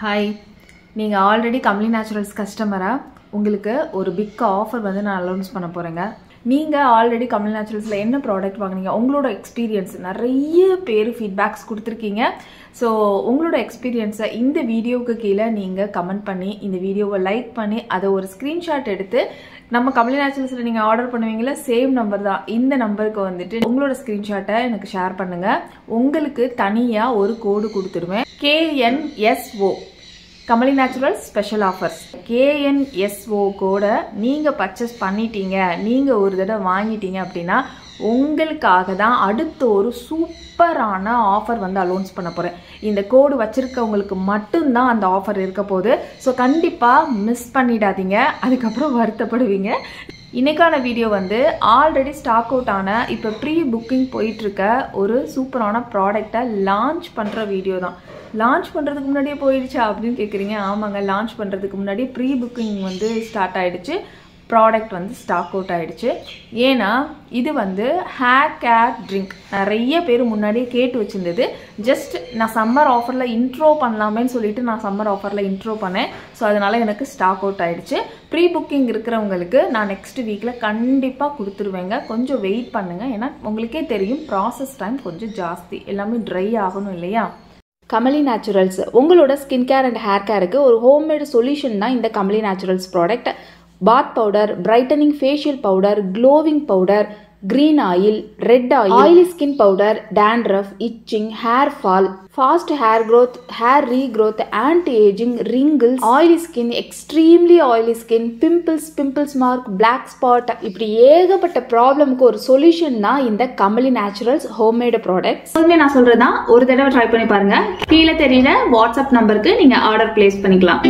Hi, நீங்கள் already Kamli naturals கஸ்டமராக உங்களுக்கு ஒரு பிக் ஆஃபர் வந்து நான் அனௌன்ஸ் பண்ண போகிறேங்க. நீங்கள் ஆல்ரெடி கம்லி நேச்சுரல்ஸில் என்ன ப்ராடக்ட் வாங்குனீங்க, உங்களோட எக்ஸ்பீரியன்ஸ் நிறைய பேர் ஃபீட்பேக்ஸ் கொடுத்துருக்கீங்க. ஸோ உங்களோட எக்ஸ்பீரியன்ஸை இந்த வீடியோவுக்கு கீழே நீங்கள் கமெண்ட் பண்ணி இந்த வீடியோவை லைக் பண்ணி அதை ஒரு ஸ்க்ரீன்ஷாட் எடுத்து நம்ம கம்லி நேச்சுரல்ஸில் நீங்கள் ஆர்டர் பண்ணுவீங்களா, சேம் நம்பர் தான், இந்த நம்பருக்கு வந்துட்டு உங்களோட ஸ்க்ரீன்ஷாட்டை எனக்கு ஷேர் பண்ணுங்கள். உங்களுக்கு தனியாக ஒரு கோடு கொடுத்துருவேன். KNSO Kamali naturals special offers. KNSO கோட நீங்கள் பர்ச்சேஸ் பண்ணிட்டீங்க, நீங்கள் ஒரு தடவை வாங்கிட்டீங்க அப்படின்னா உங்களுக்காக தான் அடுத்த ஒரு சூப்பரான ஆஃபர் வந்து அனௌன்ஸ் பண்ண போகிறேன். இந்த கோடு வச்சுருக்கவங்களுக்கு மட்டும்தான் அந்த ஆஃபர் இருக்க போகுது. ஸோ கண்டிப்பாக மிஸ் பண்ணிடாதீங்க, அதுக்கப்புறம் வருத்தப்படுவீங்க. இன்னைக்கான வீடியோ வந்து ஆல்ரெடி ஸ்டாக் அவுட் ஆன இப்போ ப்ரீ புக்கிங் போயிட்டுருக்க ஒரு சூப்பரான ப்ராடக்டை லான்ச் பண்ணுற வீடியோ தான். லான்ச் பண்ணுறதுக்கு முன்னாடியே போயிடுச்சா அப்படின்னு கேட்குறீங்க. ஆமாங்க, லான்ச் பண்ணுறதுக்கு முன்னாடி ப்ரீ புக்கிங் வந்து ஸ்டார்ட் ஆகிடுச்சு. ப்ராடக்ட் வந்து ஸ்டாக் அவுட் ஆகிடுச்சு. ஏன்னா இது வந்து ஹேர் கேர் ட்ரிங்க். நிறைய பேர் முன்னாடியே கேட்டு வச்சுருந்தது. ஜஸ்ட் நான் சம்மர் ஆஃபரில் இன்ட்ரோ பண்ணலாமேன்னு சொல்லிட்டு நான் சம்மர் ஆஃபரில் இன்ட்ரோ பண்ணேன். ஸோ அதனால் எனக்கு ஸ்டாக் அவுட் ஆகிடுச்சு. ப்ரீ புக்கிங் இருக்கிறவங்களுக்கு நான் நெக்ஸ்ட் வீக்கில் கண்டிப்பாக கொடுத்துருவேங்க. கொஞ்சம் வெயிட் பண்ணுங்கள். ஏன்னா உங்களுக்கே தெரியும் ப்ராசஸ் டைம் கொஞ்சம் ஜாஸ்தி, எல்லாமே ட்ரை ஆகணும் இல்லையா. கமலி நேச்சுரல்ஸ் உங்களோட ஸ்கின் கேர் அண்ட் ஹேர் கேருக்கு ஒரு ஹோம்மேடு சொல்யூஷன் தான் இந்த கமலி நேச்சுரல்ஸ் ப்ராடக்ட். பாத் powder, brightening facial powder, glowing powder, green oil, red oil, oily skin powder, dandruff, itching, hair fall, fast hair growth, hair regrowth, anti-aging, wrinkles, oily skin, extremely oily skin, pimples mark, black spot, இப்படி ஏகப்பட்ட ப்ராப்ளம்க்கு ஒரு solution தான் இந்த Kamali naturals homemade products. எப்போதுமே நான் சொல்றதா ஒரு தடவை ட்ரை பண்ணி பாருங்க. கீழே தெரியுற வாட்ஸ்அப் நம்பருக்கு நீங்க ஆர்டர் பிளேஸ் பண்ணிக்கலாம்.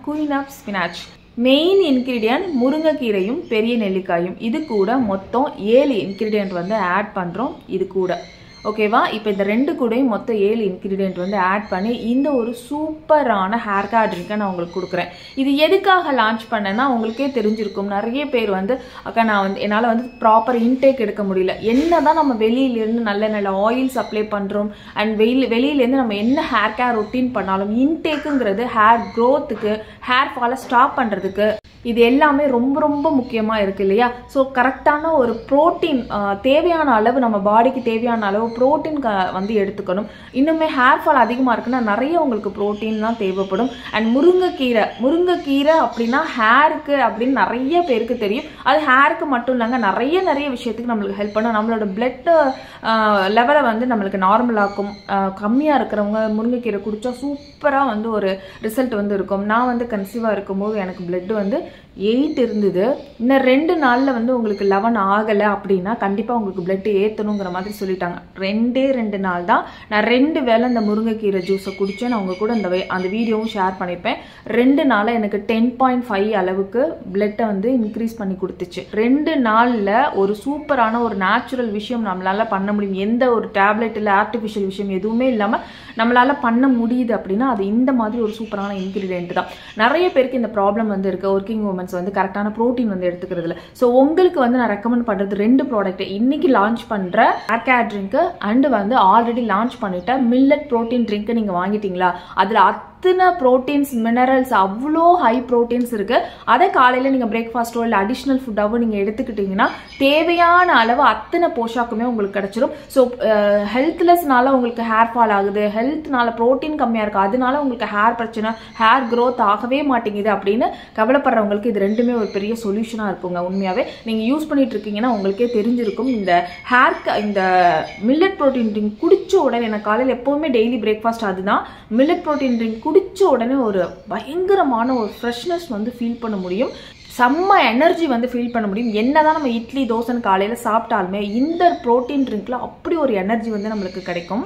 Queen of spinach main ingredient முருங்கைக்கீரையும் பெரிய நெல்லிக்காயும். இது கூட மொத்தம் 7 இன்கிரீடியன்ட் வந்து ஆட் பண்ணுறோம். இது கூட ஓகேவா. இப்போ இந்த ரெண்டு கூடையும் மொத்தம் 7 இன்கிரீடியன்ட் வந்து ஆட் பண்ணி இந்த ஒரு சூப்பரான ஹேர் கேர் ட்ரிங்கை நான் உங்களுக்கு கொடுக்குறேன். இது எதுக்காக லான்ச் பண்ணேன்னா உங்களுக்கே தெரிஞ்சிருக்கும். நிறைய பேர் வந்து அக்கா நான் வந்து என்னால் வந்து ப்ராப்பர் இன்டேக் எடுக்க முடியல. என்ன தான் நம்ம வெளியிலேருந்து நல்ல நல்ல ஆயில்ஸ் அப்ளை பண்ணுறோம் அண்ட் வெளியிலேருந்து நம்ம என்ன ஹேர் கேர் ரொட்டீன் பண்ணாலும் இன்டேக்குங்கிறது ஹேர் க்ரோத்துக்கு, ஹேர் ஃபாலை ஸ்டாப் பண்ணுறதுக்கு இது எல்லாமே ரொம்ப ரொம்ப முக்கியமாக இருக்குது இல்லையா. ஸோ கரெக்டான ஒரு ப்ரோட்டீன் தேவையான அளவு, நம்ம பாடிக்கு தேவையான அளவு ப்ரோட்டீன் வந்து எடுத்துக்கணும். இன்னுமே ஹேர் ஃபால் அதிகமாக இருக்குன்னா நிறைய உங்களுக்கு ப்ரோட்டீன் தான் தேவைப்படும். அண்ட் முருங்கைக்கீரை அப்படின்னா ஹேருக்கு அப்படின்னு நிறைய பேருக்கு தெரியும். அது ஹேருக்கு மட்டும் இல்லைங்க, நிறைய விஷயத்துக்கு நம்மளுக்கு ஹெல்ப் பண்ணும். நம்மளோட பிளட் லெவலை வந்து நம்மளுக்கு நார்மலாக்கும். கம்மியாக இருக்கிறவங்க முருங்கைக்கீரை குடித்தா சூப்பராக வந்து ஒரு ரிசல்ட் வந்து இருக்கும். நான் வந்து கன்சீவாக இருக்கும்போது எனக்கு பிளட் வந்து 8 இருந்தது. இன்னும் 2 நாளில் வந்து உங்களுக்கு 11 ஆகலை அப்படின்னா கண்டிப்பாக உங்களுக்கு பிளட் ஏற்றணுங்கிற மாதிரி சொல்லிட்டாங்க. 2 நாள் தான் நான் 2 வேளை இந்த முருங்கைக்கீரை ஜூஸை குடித்தேன். நான் உங்கள் கூட அந்த வீடியோவும் ஷேர் பண்ணியிருப்பேன். 2 நாளில் எனக்கு 10.5 அளவுக்கு பிளட்டை வந்து இன்க்ரீஸ் பண்ணி கொடுத்துச்சு. 2 நாளில் ஒரு சூப்பரான ஒரு நேச்சுரல் விஷயம் நம்மளால் பண்ண முடியும். எந்த ஒரு டேப்லெட் இல்லை ஆர்டிஃபிஷியல் விஷயம் எதுவுமே இல்லாமல் நம்மளால் பண்ண முடியுது அப்படின்னா அது இந்த மாதிரி ஒரு சூப்பரான இன்க்ரீடியன்ட் தான். நிறைய பேருக்கு இந்த ப்ராப்ளம் வந்து இருக்குது. ஒர்க்கிங் உமன்ஸ் வந்து கரெக்டான ப்ரோட்டீன் வந்து எடுத்துக்கிறதுல. ஸோ உங்களுக்கு வந்து நான் ரெக்கமெண்ட் பண்ணுறது 2 ப்ராடக்ட். இன்னைக்கு லான்ச் பண்ணுற ஹேர் கேர் ட்ரிங்க்கு அண்டு வந்து ஆல்ரெடி லான்ச் பண்ணிட்ட மில்லட் ப்ரோட்டீன் ட்ரிங்க்கு நீங்கள் வாங்கிட்டீங்களா, அதில் அத்தனை ப்ரோட்டீன்ஸ், மினரல்ஸ், அவ்வளோ ஹை ப்ரோட்டீன்ஸ் இருக்குது. அதை காலையில் நீங்கள் பிரேக்ஃபாஸ்ட்டோ இல்லை அடிஷ்னல் ஃபுட்டாவோ நீங்கள் எடுத்துக்கிட்டிங்கன்னா தேவையான அளவு அத்தனை போஷாக்குமே உங்களுக்கு கிடச்சிரும். ஸோ ஹெல்த்லெஸ்னால உங்களுக்கு ஹேர் ஃபால் ஆகுது, ஹெல்த்னால ப்ரோட்டீன் கம்மியாக இருக்குது, அதனால உங்களுக்கு ஹேர் பிரச்சனை, ஹேர் க்ரோத் ஆகவே மாட்டேங்குது அப்படின்னு கவலைப்படுறவங்களுக்கு இது ரெண்டுமே ஒரு பெரிய சொல்யூஷனாக இருக்குங்க. உண்மையாகவே நீங்கள் யூஸ் பண்ணிட்டு இருக்கீங்கன்னா உங்களுக்கே தெரிஞ்சிருக்கும். இந்த மில்லட் ப்ரோட்டீன் ட்ரிங்க் குடிச்ச உடனே, எனக்கு காலையில் எப்போவுமே டெய்லி பிரேக்ஃபாஸ்ட் அதுதான். மில்லட் ப்ரோட்டீன் ட்ரிங்க் குடிச்ச உடனே ஒரு பயங்கரமான ஒரு ஃப்ரெஷ்னஸ் வந்து ஃபீல் பண்ண முடியும். செம்ம எனர்ஜி வந்து ஃபீல் பண்ண முடியும். என்னதான் நம்ம இட்லி தோசைன்னு காலையில் சாப்பிட்டாலுமே இந்த ப்ரோட்டீன் ட்ரிங்க்ல அப்படி ஒரு எனர்ஜி வந்து நம்மளுக்கு கிடைக்கும்.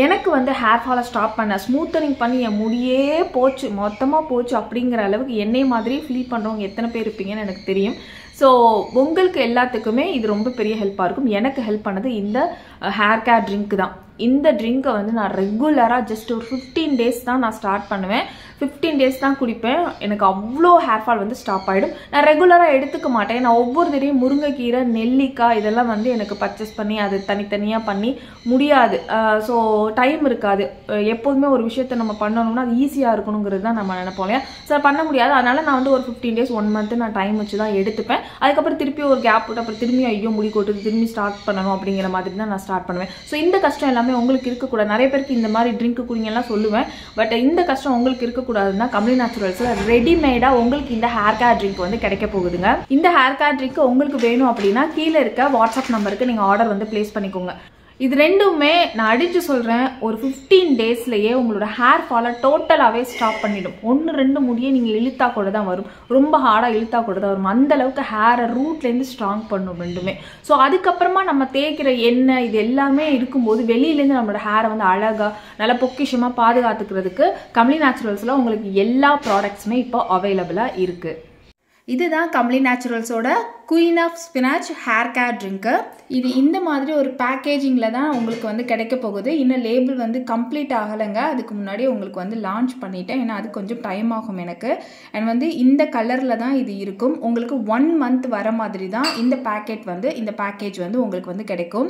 எனக்கு வந்து ஹேர் ஃபாலை ஸ்டாப் பண்ண, ஸ்மூத்தனிங் பண்ணி என் முடியே போச்சு, மொத்தமாக போச்சு அப்படிங்கிற அளவுக்கு என்னை மாதிரி ஃபீல் பண்ணுறவங்க எத்தனை பேர் இருப்பீங்கன்னு எனக்கு தெரியும். ஸோ உங்களுக்கு எல்லாத்துக்குமே இது ரொம்ப பெரிய ஹெல்ப்பாக இருக்கும். எனக்கு ஹெல்ப் பண்ணது இந்த ஹேர் கேர் ட்ரிங்க் தான். இந்த ட்ரிங்கை வந்து நான் ரெகுலராக ஜஸ்ட் ஒரு 15 டேஸ் தான் நான் ஸ்டார்ட் பண்ணுவேன். 15 டேஸ் தான் குடிப்பேன். எனக்கு அவ்வளோ ஹேர் ஃபால் வந்து ஸ்டாப் ஆகிடும். நான் ரெகுலராக எடுத்துக்க மாட்டேன். நான் ஒவ்வொரு தடையும் முருங்கைக்கீரை, நெல்லிக்காய் இதெல்லாம் வந்து எனக்கு பர்ச்சேஸ் பண்ணி அது தனித்தனியாக பண்ணி முடியாது. ஸோ டைம் இருக்காது. எப்போதுமே ஒரு விஷயத்தை நம்ம பண்ணணும்னா அது ஈஸியாக இருக்கணுங்கிறது தான் நம்ம நினைப்போம் இல்லையா. ஸோ பண்ண முடியாது. அதனால் நான் வந்து ஒரு 15 டேஸ் 1 மந்த் நான் டைம் வச்சு தான் எடுத்துப்பேன். அதுக்கப்புறம் திருப்பி ஒரு கேப் விட்டு அப்புறம் திரும்பி ஐயோ முடி கொட்டுது திரும்பி ஸ்டார்ட் பண்ணணும் அப்படிங்கிற மாதிரி தான் நான் ஸ்டார்ட் பண்ணுவேன். ஸோ இந்த கஷ்டம் எல்லாமே உங்களுக்கு இருக்கக்கூடாது. நிறைய பேருக்கு இந்த மாதிரி ட்ரிங்க் குடிங்கலாம் சொல்லுவேன். பட் இந்த கஷ்டம் உங்களுக்கு இருக்கக்கூடாதுன்னா கமலி நேச்சுரல்ஸில் ரெடிமேடாக உங்களுக்கு இந்த ஹேர் கேர் ட்ரிங்க் வந்து கிடைக்க போகுதுங்க. இந்த ஹேர் கேர் ட்ரிங்க் உங்களுக்கு வேணும் அப்படின்னா கீழே இருக்க வாட்ஸ்அப் நம்பருக்கு நீங்கள் ஆர்டர் வந்து பிளேஸ் பண்ணிக்கோங்க. இது ரெண்டுமே நான் அடிச்சு சொல்கிறேன், ஒரு 15 டேஸ்லேயே உங்களோட ஹேர் ஃபாலை டோட்டலாகவே ஸ்டாப் பண்ணிடும். 1-2 முடியை நீங்கள் இழுத்தா கூட தான் வரும். ரொம்ப ஹார்டாக இழுத்தா கூட தான் வரும். அந்த அளவுக்கு ஹேரை ரூட்லேருந்து ஸ்ட்ராங் பண்ணும் ரெண்டுமே. ஸோ அதுக்கப்புறமா நம்ம தேய்க்கிற எண்ணெய் இது எல்லாமே இருக்கும்போது வெளியிலேருந்து நம்மளோட ஹேரை வந்து அழகாக நல்லா பொக்கிஷமாக பாதுகாத்துக்கிறதுக்கு கமலி நேச்சுரல்ஸில் உங்களுக்கு எல்லா ப்ராடக்ட்ஸுமே இப்போ அவைலபிளாக இருக்குது. இதுதான் கமலி நேச்சுரல்ஸோட queen of spinach hair care drink. இது இந்த மாதிரி ஒரு பேக்கேஜிங்கில் தான் உங்களுக்கு வந்து கிடைக்க போகுது. இன்னும் லேபிள் வந்து கம்ப்ளீட் ஆகலைங்க. அதுக்கு முன்னாடி உங்களுக்கு வந்து லான்ச் பண்ணிட்டேன். ஏன்னா அது கொஞ்சம் டைம் ஆகும் எனக்கு. அண்ட் வந்து இந்த கலரில் தான் இது இருக்கும். உங்களுக்கு 1 மந்த் வர மாதிரி தான் இந்த பேக்கேஜ் வந்து உங்களுக்கு வந்து கிடைக்கும்.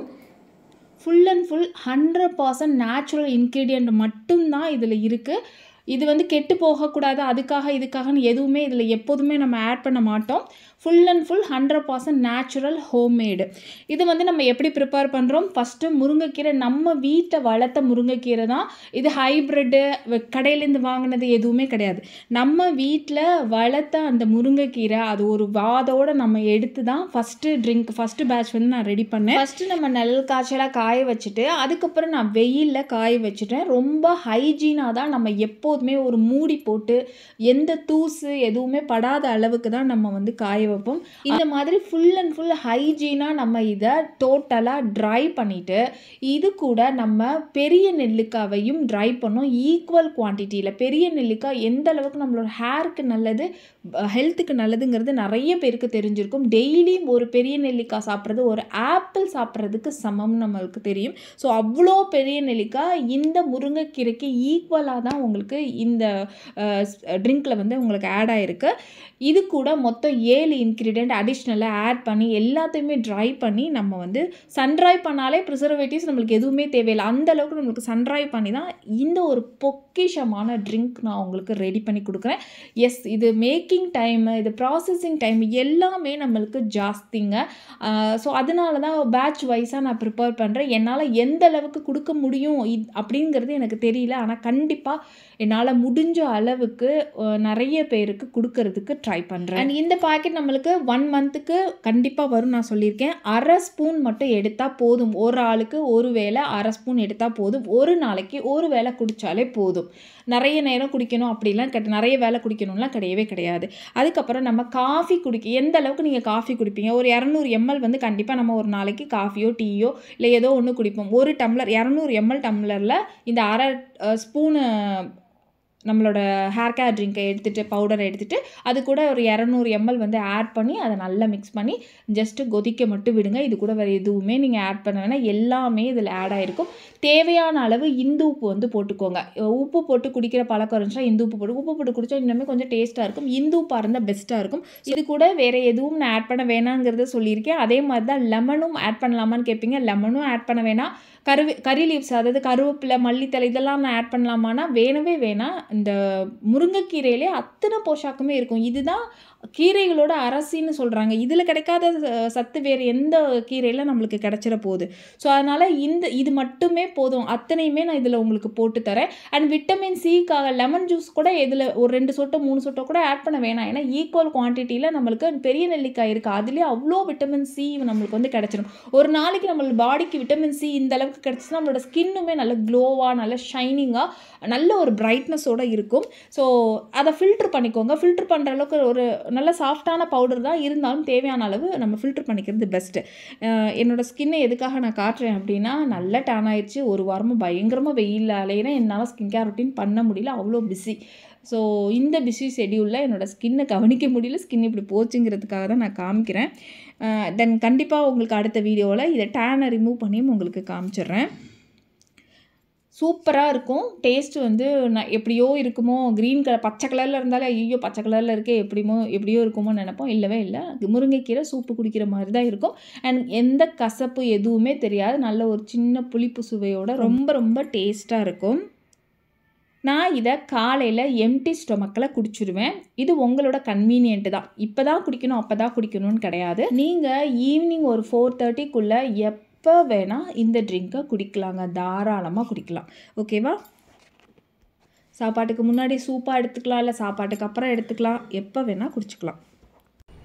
Full and full 100% natural ingredient மட்டும்தான் இதில் இருக்குது. இது வந்து கெட்டு போகக்கூடாது இதுக்காகன்னு எதுவுமே இதில் எப்போதுமே நம்ம ஆட் பண்ண மாட்டோம். Full and full 100% natural homemade. இது வந்து நம்ம எப்படி ப்ரிப்பேர் பண்ணுறோம்? ஃபஸ்ட்டு முருங்கைக்கீரை நம்ம வீட்டை வளர்த்த முருங்கைக்கீரை தான் இது. ஹைப்ரிட்டு கடையிலேருந்து வாங்கினது எதுவுமே கிடையாது. நம்ம வீட்டில் வளர்த்த அந்த முருங்கைக்கீரை அது ஒரு வாதோடு நம்ம எடுத்து தான் ஃபஸ்ட்டு பேட்ச் வந்து நான் ரெடி பண்ணேன். ஃபஸ்ட்டு நம்ம நெல் காய்ச்சலாக காய வச்சுட்டு அதுக்கப்புறம் நான் வெயிலில் காய வச்சுட்டேன். ரொம்ப ஹைஜீனாக தான் நம்ம எப்போதுமே ஒரு மூடி போட்டு எந்த தூசு எதுவுமே படாத அளவுக்கு தான் நம்ம வந்து காய வைப்போம். இந்த மாதிரி ஃபுல் அண்ட் ஃபுல் ஹைஜீனாக நம்ம இதை டோட்டலாக ட்ரை பண்ணிவிட்டு இது கூட நம்ம பெரிய நெல்லிக்காவையும் ட்ரை பண்ணோம் ஈக்குவல் குவான்டிட்டியில். பெரிய நெல்லிக்காய் எந்த அளவுக்கு நம்மளோட ஹேருக்கு நல்லது, ஹெல்த்துக்கு நல்லதுங்கிறது நிறைய பேருக்கு தெரிஞ்சிருக்கும். டெய்லியும் ஒரு பெரிய நெல்லிக்காய் சாப்பிட்றது ஒரு ஆப்பிள் சாப்பிட்றதுக்கு சமம் நம்மளுக்கு தெரியும். ஸோ அவ்வளோ பெரிய நெல்லிக்காய் இந்த முருங்கைக்கீரைக்கு ஈக்குவலாக தான் உங்களுக்கு இந்த ட்ரிங்க்கில் வந்து உங்களுக்கு ஆட் ஆகிருக்கு. இது கூட மொத்தம் 7 இன்க்ரீடியன்ட் அடிஷ்னலாக ஆட் பண்ணி எல்லாத்தையுமே ட்ரை பண்ணி நம்ம வந்து சன்ட்ரை பண்ணாலே ப்ரிசர்வேட்டிவ்ஸ் நம்மளுக்கு எதுவுமே தேவையில்லை. அந்தளவுக்கு நம்மளுக்கு சன்ட்ரை பண்ணி தான் இந்த ஒரு பொக்கிஷமான ட்ரிங்க் நான் உங்களுக்கு ரெடி பண்ணி கொடுக்குறேன். எஸ், இது மேக்கிங் டைமு, இது ப்ராசஸிங் டைம் எல்லாமே நம்மளுக்கு ஜாஸ்திங்க. ஸோ அதனால தான் பேட்ச் வைஸாக நான் ப்ரிப்பேர் பண்ணுறேன். என்னால் எந்த அளவுக்கு கொடுக்க முடியும் அப்படிங்கிறது எனக்கு தெரியல. ஆனால் கண்டிப்பாக என்னால் முடிஞ்ச அளவுக்கு நிறைய பேருக்கு கொடுக்கறதுக்கு ட்ரை பண்ணுறேன். அண்ட் இந்த பாக்கெட் நம்மளுக்கு 1 மந்த்துக்கு கண்டிப்பாக வரும் நான் சொல்லியிருக்கேன். 1/2 ஸ்பூன் மட்டும் எடுத்தால் போதும். ஒரு ஆளுக்கு ஒரு வேளை 1/2 ஸ்பூன் எடுத்தால் போதும். ஒரு நாளைக்கு ஒரு வேளை குடித்தாலே போதும். நிறைய நேரம் குடிக்கணும் அப்படிலாம் நிறைய வேளை குடிக்கணும்லாம் கிடையவே கிடையாது. அதுக்கப்புறம் நம்ம காஃபி எந்த அளவுக்கு நீங்கள் காஃபி குடிப்பீங்க? ஒரு 200 ml வந்து கண்டிப்பாக நம்ம ஒரு நாளைக்கு காஃபியோ டீயோ இல்லை ஏதோ ஒன்று குடிப்போம். ஒரு டம்ளர் 200 ml டம்ளரில் இந்த 1/2 ஸ்பூனு நம்மளோட ஹேர் கேர் ட்ரிங்கை எடுத்துகிட்டு பவுடரை எடுத்துகிட்டு அது கூட ஒரு 200 ml வந்து ஆட் பண்ணி அதை நல்லா மிக்ஸ் பண்ணி ஜஸ்ட்டு கொதிக்க மட்டும் விடுங்க. இது கூட வேறு எதுவுமே நீங்கள் ஆட் பண்ண வேணாம். எல்லாமே இதில் ஆட் ஆகிருக்கும். தேவையான அளவு இந்து உப்பு வந்து போட்டுக்கோங்க. உப்பு போட்டு குடிக்கிற பழக்கம் இருந்துச்சுன்னா இந்து உப்பு போட்டு குடித்தா இன்னுமே கொஞ்சம் டேஸ்ட்டாக இருக்கும். இந்து உப்பாக இருந்தால் பெஸ்ட்டாக இருக்கும். இது கூட வேறு எதுவும் நான் ஆட் பண்ண வேணாங்கிறத சொல்லியிருக்கேன். அதே மாதிரி தான் லெமனும் ஆட் பண்ணலாமான்னு கேட்பீங்க. லெமனும் ஆட் பண்ண வேணாம். கறி லீவ்ஸ் அதாவது கருவேப்பிலை, மல்லித்தலை இதெல்லாம் நான் ஆட் பண்ணலாமான்னா வேணவே வேணாம். இந்த முருங்கைக்கீரையிலே அத்தனை போஷாக்குமே இருக்கும். இதுதான் கீரைகளோட அரசின்னு சொல்கிறாங்க. இதில் கிடைக்காத சத்து வேறு எந்த கீரையில் நம்மளுக்கு கிடைச்சிட போகுது. ஸோ அதனால் இது மட்டுமே போதும். அத்தனையுமே நான் இதில் உங்களுக்கு போட்டு தரேன். அண்ட் விட்டமின் சிக்காக லெமன் ஜூஸ் கூட இதில் ஒரு 2 சொட்டோ 3 சொட்டோ கூட ஆட் பண்ண வேணாம். ஏன்னா ஈக்குவல் குவான்டிட்டியில் நம்மளுக்கு பெரிய நெல்லிக்காய் இருக்குது. அதுலேயே அவ்வளோ விட்டமின் சி நம்மளுக்கு வந்து கிடச்சிடும். ஒரு நாளைக்கு நம்மளோட பாடிக்கு விட்டமின் சி இந்த அளவுக்கு கிடச்சினா நம்மளோட ஸ்கின்னுமே நல்ல க்ளோவாக நல்ல ஷைனிங்காக நல்ல ஒரு பிரைட்னஸோடு இருக்கும். ஸோ அதை ஃபில்ட்ரு பண்ணிக்கோங்க. ஃபில்ட்ரு பண்ணுற அளவுக்கு ஒரு நல்ல சாஃப்டான பவுடர் தான், இருந்தாலும் தேவையான அளவு நம்ம ஃபில்டர் பண்ணிக்கிறது பெஸ்ட்டு. என்னோடய ஸ்கின்னை எதுக்காக நான் காட்டுறேன் அப்படின்னா, நல்லா டேன் ஆயிடுச்சு. ஒரு வாரமாக பயங்கரமாக வெயிலில் அலையிறேன். என்னால் ஸ்கின் கேர் ரொட்டீன் பண்ண முடியல, அவ்வளோ பிஸி. ஸோ இந்த பிஸி ஷெடியூலில் என்னோடய ஸ்கின்னை கவனிக்க முடியல. ஸ்கின் இப்படி போச்சுங்கிறதுக்காக தான் நான் காமிக்கிறேன். தென் கண்டிப்பாக உங்களுக்கு அடுத்த வீடியோவில் இதை டேனை ரிமூவ் பண்ணியும் உங்களுக்கு காமிச்சிடுறேன். சூப்பராக இருக்கும். டேஸ்ட்டு வந்து நான் எப்படியோ இருக்குமோ, க்ரீன் கலர் பச்சை கலரில் இருந்தாலே ஐயோ பச்சை கலரில் இருக்கே எப்படியோ இருக்குமோ நினைப்போம். இல்லவே இல்லை, முருங்கைக்கீரை சூப்பு குடிக்கிற மாதிரி தான் இருக்கும். அண்ட் எந்த கசப்பு எதுவுமே தெரியாது. நல்ல ஒரு சின்ன புளிப்பு சுவையோட ரொம்ப ரொம்ப டேஸ்ட்டாக இருக்கும். நான் இதை காலையில் எம்டி ஸ்டொமக்கில் குடிச்சிடுவேன். இது உங்களோட கன்வீனியன்ட்டு தான். இப்போ தான் குடிக்கணும் அப்போ தான் குடிக்கணும்னு கிடையாது. நீங்கள் ஈவினிங் ஒரு 4:30க்குள்ளே எப்போ வேணால் இந்த ட்ரிங்கை குடிக்கலாங்க, தாராளமாக குடிக்கலாம். ஓகேவா? சாப்பாட்டுக்கு முன்னாடி சூப்பாக எடுத்துக்கலாம், இல்லை சாப்பாட்டுக்கு அப்புறம் எடுத்துக்கலாம், எப்போ வேணால் குடிச்சிக்கலாம்.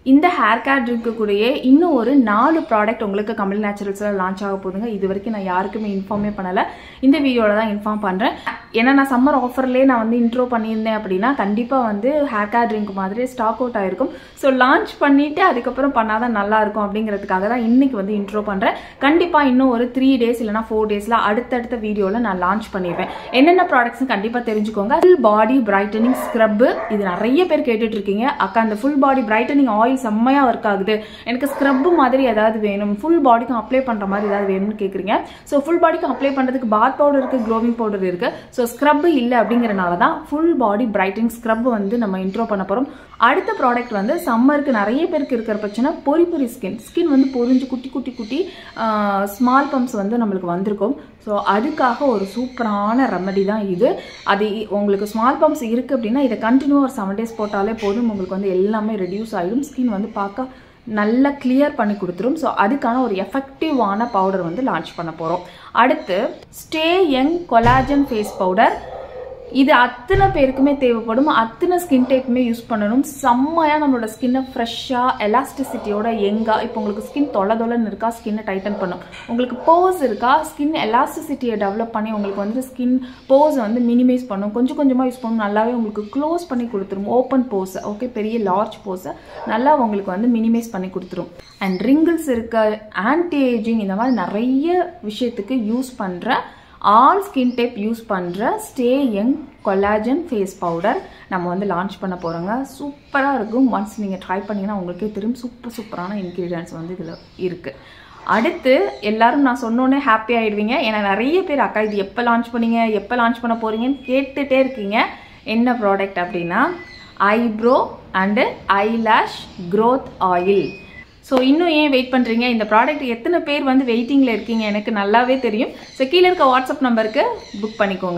இந்த ஹேர் கேர் ட்ரிங்க்கு கூடயே இன்னும் ஒரு 4 ப்ராடக்ட் உங்களுக்கு கமலி நேச்சுரல்ஸில் லான்ச் ஆக போகுதுங்க. இது வரைக்கும் நான் யாருக்குமே இன்ஃபார்மே பண்ணலை, இந்த வீடியோவில் தான் இன்ஃபார்ம் பண்ணுறேன். ஏன்னா நான் சம்மர் ஆஃபர்லேயே நான் வந்து இன்ட்ரோ பண்ணியிருந்தேன் அப்படின்னா கண்டிப்பாக வந்து ஹேர் கேர் ட்ரிங்க் மாதிரி ஸ்டாக் அவுட் ஆகிருக்கும். ஸோ லான்ச் பண்ணிவிட்டு அதுக்கப்புறம் பண்ணாதான் நல்லாயிருக்கும் அப்படிங்கிறதுக்காக தான் இன்றைக்கி வந்து இன்ட்ரோ பண்ணுறேன். கண்டிப்பாக இன்னும் ஒரு 3 days இல்லைனா 4 daysல அடுத்தடுத்த வீடியோவில் நான் லான்ச் பண்ணிடுவேன். என்னென்ன ப்ராடக்ட்ஸ்னு கண்டிப்பாக தெரிஞ்சுக்கோங்க. ஃபுல் பாடி பிரைட்டனிங் ஸ்க்ரப்பு, இது நிறைய பேர் கேட்டுட்டு இருக்கீங்க. அக்கா அந்த ஃபுல் பாடி பிரைட்டனிங் ஆயில் செம்மையாக ஒர்க் ஆகுது, எனக்கு ஸ்க்ரப்பு மாதிரி ஏதாவது வேணும், ஃபுல் பாடிக்கும் அப்ளை பண்ணுற மாதிரி ஏதாவது வேணும்னு கேட்குறீங்க. ஸோ ஃபுல் பாடிக்கும் அப்ளை பண்ணுறதுக்கு பாத் பவுடர் இருக்குது, க்ளோவிங் பவுடர் இருக்குது. ஸோ ஸ்க்ரப்பு இல்லை அப்படிங்கிறனால தான் ஃபுல் பாடி பிரைட்டனிங் ஸ்க்ரப் வந்து நம்ம இன்ட்ரோ பண்ண போகிறோம். அடுத்த ப்ராடக்ட் வந்து சம்மருக்கு நிறைய பேருக்கு இருக்கிற பிரச்சனை பொறி ஸ்கின் வந்து பொறிஞ்சு குட்டி ஸ்மால் பம்ப்ஸ் வந்து நம்மளுக்கு வந்திருக்கும். ஸோ அதுக்காக ஒரு சூப்பரான ரெமடி தான் இது. அது உங்களுக்கு ஸ்மால் பம்ப்ஸ் இருக்குது அப்படின்னா இதை கண்டினியூ ஒரு 7 days போட்டாலே போதும், உங்களுக்கு வந்து எல்லாமே ரெடியூஸ் ஆகிடும். ஸ்கின் வந்து பார்க்க நல்லா கிளியர் பண்ணி கொடுத்துரும். ஸோ அதுக்கான ஒரு எஃபெக்டிவான பவுடர் வந்து லான்ச் பண்ண போகிறோம். அடுத்து stay young collagen face powder. இது அத்தனை பேருக்குமே தேவைப்படும், அத்தனை ஸ்கின் டைப்புமே யூஸ் பண்ணணும். செம்மையாக நம்மளோட ஸ்கின்னை ஃப்ரெஷ்ஷாக எலாஸ்டிசிட்டியோட யங்காக, இப்போ உங்களுக்கு ஸ்கின் தொலைன்னு இருக்கா, ஸ்கின்னை டைட்டன் பண்ணும். உங்களுக்கு போஸ் இருக்கா, ஸ்கின் எலாஸ்டிசிட்டியை டெவலப் பண்ணி உங்களுக்கு வந்து ஸ்கின் போஸை வந்து மினிமைஸ் பண்ணும். கொஞ்சமாக யூஸ் பண்ணணும், நல்லாவே உங்களுக்கு க்ளோஸ் பண்ணி கொடுத்துரும். ஓப்பன் போஸை ஓகே, பெரிய லார்ஜ் போஸை நல்லா உங்களுக்கு வந்து மினிமைஸ் பண்ணி கொடுத்துரும். அண்ட் ரிங்கிள்ஸ் இருக்க, ஆன்டி ஏஜிங், இந்த மாதிரி நிறைய விஷயத்துக்கு யூஸ் பண்ணுற, ஆல் ஸ்கின் டைப் யூஸ் பண்ணுற stay young collagen face powder நம்ம வந்து லான்ச் பண்ண போகிறோங்க. சூப்பராக இருக்கும். ஒன்ஸ் நீங்கள் ட்ரை பண்ணிங்கன்னா உங்களுக்கே தெரியும் சூப்பரான இன்க்ரீடியன்ட்ஸ் வந்து இதில் இருக்குது. அடுத்து எல்லாரும் நான் சொன்னோன்னே ஹாப்பி ஆகிடுவீங்க. ஏன்னா நிறைய பேர் அக்கா இது எப்போ லான்ச் பண்ணீங்க, எப்போ லான்ச் பண்ண போகிறீங்கன்னு கேட்டுகிட்டே இருக்கீங்க. என்ன ப்ராடக்ட் அப்படின்னா eyebrow and eyelash growth oil. So இன்னும் ஏன் வெயிட் பண்ணுறீங்க? இந்த ப்ராடக்ட் எத்தனை பேர் வந்து வெயிட்டிங்கில் இருக்கீங்க எனக்கு நல்லாவே தெரியும். ஸோ கீழே இருக்க வாட்ஸ்அப் நம்பருக்கு புக் பண்ணிக்கோங்க.